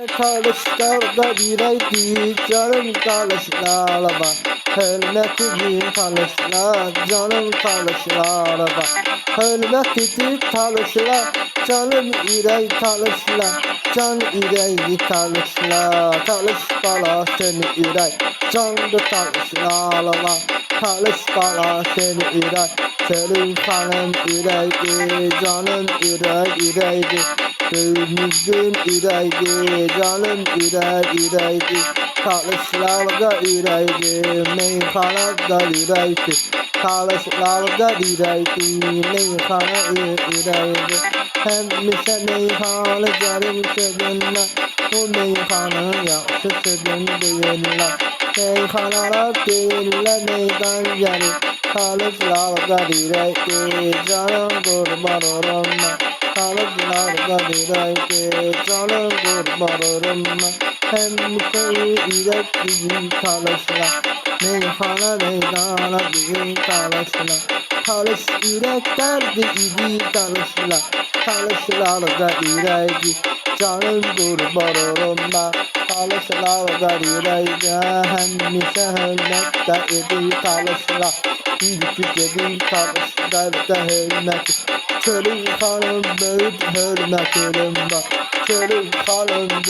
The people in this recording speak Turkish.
Talışlarda bireydi canım talışlarda. Hürmetli talışlar canım talışlarda. Hürmetli talışlar canım irey talışlar. Can irey talışlar. Talış bala seni irey. Canlı talışlarla. Talış bala seni irey. Senin kanın ireydi. Canım ireydi. Gönlümüzün ireydi, canım ireydi. Talışlarda ireydi, meyhanada ireydi. Talışlarda ireydi, meyhana ireydi. Hemmişe meyhanı canım sevinler, bu meyhanın yaxşısıdın deyirler. Meyhanalar deyirler meydan yeri. Talışlarda ireydi, canım kurban olunlar. Talışlarda bireydi, canım kurban olunma. Hemşeyi ürettiği talışlar, meyhana meydana büyük talışlar. Talış üretlerdi idi talışlar, talışlarda bireydi, canım kurban olunma. Talışlarda bireydi, hemşe hürmette idi talışlar. İlk dedi talışlarda hürmet. Çölün hanım büyük hürmet elim var. Çölün hanım